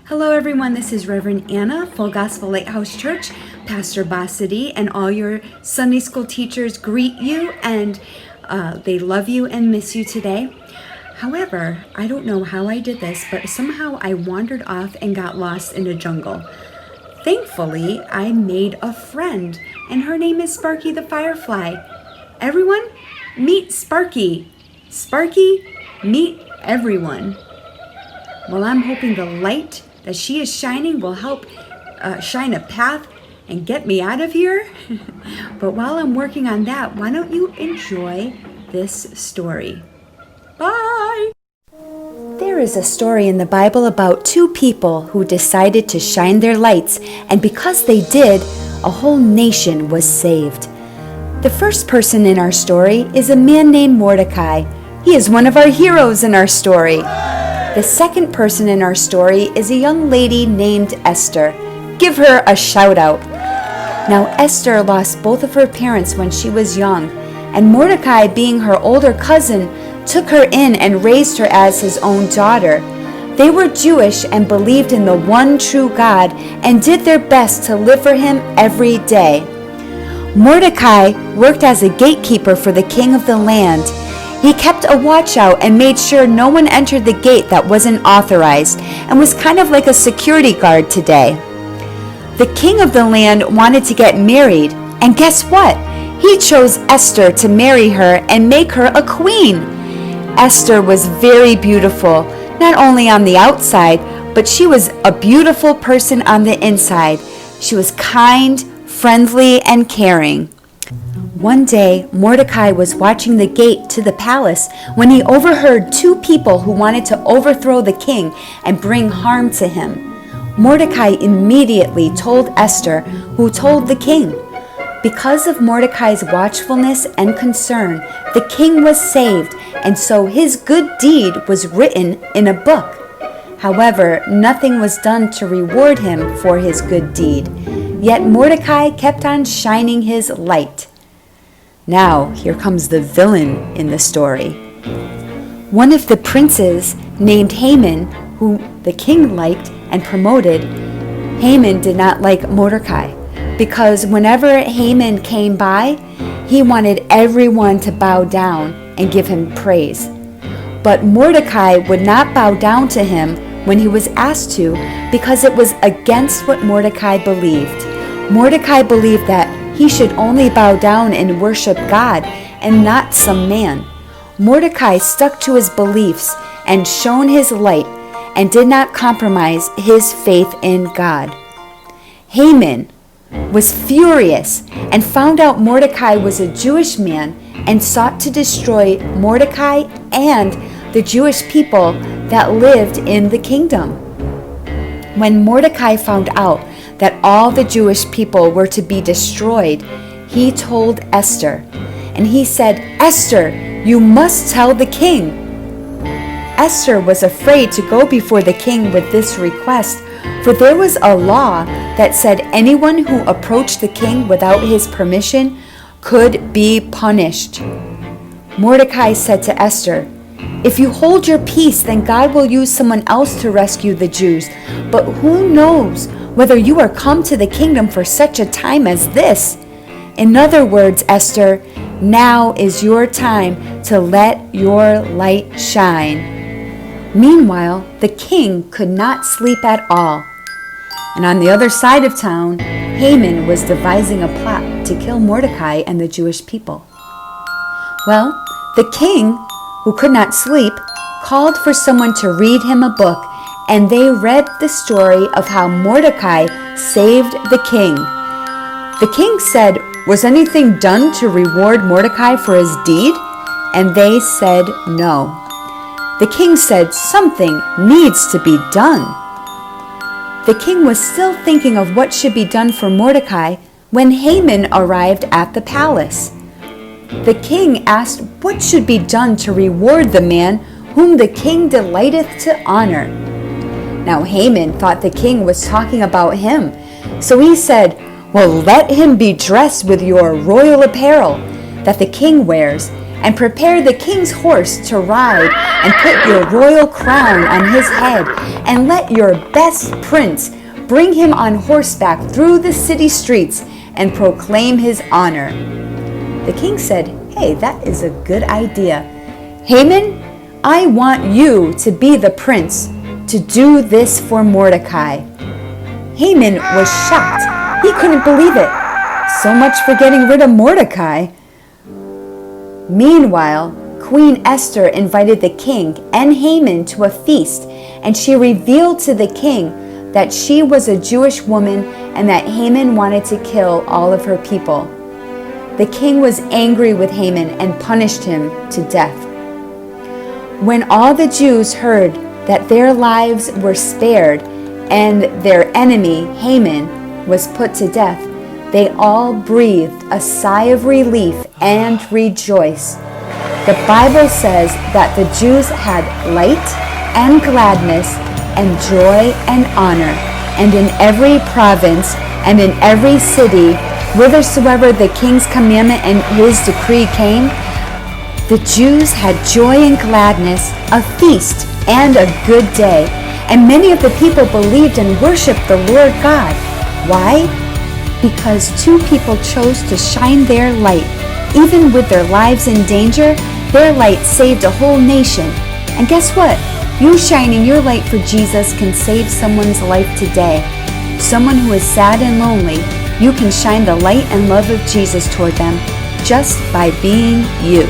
Hello everyone, this is Reverend Anna, Full Gospel Lighthouse Church. Pastor Bossity and all your Sunday school teachers greet you and they love you and miss you today. However, I don't know how I did this, but somehow I wandered off and got lost in the jungle. Thankfully, I made a friend and her name is Sparky the Firefly. Everyone, meet Sparky. Sparky, meet everyone. Well, I'm hoping the light that she is shining will help shine a path and get me out of here. But while I'm working on that, why don't you enjoy this story? Bye! There is a story in the Bible about two people who decided to shine their lights, and because they did, a whole nation was saved. The first person in our story is a man named Mordecai. He is one of our heroes in our story. The second person in our story is a young lady named Esther. Give her a shout out. Now Esther lost both of her parents when she was young, and Mordecai, being her older cousin, took her in and raised her as his own daughter. They were Jewish and believed in the one true God and did their best to live for him every day. Mordecai worked as a gatekeeper for the king of the land. He kept a watch out and made sure no one entered the gate that wasn't authorized and was kind of like a security guard today. The king of the land wanted to get married, and guess what? He chose Esther to marry her and make her a queen. Esther was very beautiful, not only on the outside, but she was a beautiful person on the inside. She was kind, friendly, and caring. One day, Mordecai was watching the gate to the palace when he overheard two people who wanted to overthrow the king and bring harm to him. Mordecai immediately told Esther, who told the king. Because of Mordecai's watchfulness and concern, the king was saved, and so his good deed was written in a book. However, nothing was done to reward him for his good deed. Yet Mordecai kept on shining his light. Now, here comes the villain in the story. One of the princes, named Haman, who the king liked and promoted, Haman did not like Mordecai, because whenever Haman came by, he wanted everyone to bow down and give him praise. But Mordecai would not bow down to him when he was asked to, because it was against what Mordecai believed. Mordecai believed that he should only bow down and worship God and not some man. Mordecai stuck to his beliefs and shone his light and did not compromise his faith in God. Haman was furious and found out Mordecai was a Jewish man and sought to destroy Mordecai and the Jewish people that lived in the kingdom. When Mordecai found out that all the Jewish people were to be destroyed, he told Esther, and he said, "Esther, you must tell the king." Esther was afraid to go before the king with this request, for there was a law that said anyone who approached the king without his permission could be punished. Mordecai said to Esther, "If you hold your peace, then God will use someone else to rescue the Jews. But who knows whether you are come to the kingdom for such a time as this? In other words, Esther, now is your time to let your light shine." Meanwhile, the king could not sleep at all. And on the other side of town, Haman was devising a plot to kill Mordecai and the Jewish people. Well, the king, who could not sleep, called for someone to read him a book, and they read the story of how Mordecai saved the king. The king said, "Was anything done to reward Mordecai for his deed?" And they said no. The king said, "Something needs to be done." The king was still thinking of what should be done for Mordecai when Haman arrived at the palace. The king asked what should be done to reward the man whom the king delighteth to honor. Now Haman thought the king was talking about him, so he said, "Well, let him be dressed with your royal apparel that the king wears, and prepare the king's horse to ride, and put your royal crown on his head, and let your best prince bring him on horseback through the city streets and proclaim his honor." The king said, "Hey, that is a good idea. Haman, I want you to be the prince to do this for Mordecai." Haman was shocked. He couldn't believe it. So much for getting rid of Mordecai. Meanwhile, Queen Esther invited the king and Haman to a feast, and she revealed to the king that she was a Jewish woman and that Haman wanted to kill all of her people. The king was angry with Haman and punished him to death. When all the Jews heard that their lives were spared and their enemy, Haman, was put to death, they all breathed a sigh of relief and rejoiced. The Bible says that the Jews had light and gladness and joy and honor, and in every province and in every city, whithersoever the king's commandment and his decree came, the Jews had joy and gladness, a feast and a good day. And many of the people believed and worshiped the Lord God. Why? Because two people chose to shine their light. Even with their lives in danger, their light saved a whole nation. And guess what? You shining your light for Jesus can save someone's life today. Someone who is sad and lonely, you can shine the light and love of Jesus toward them just by being you.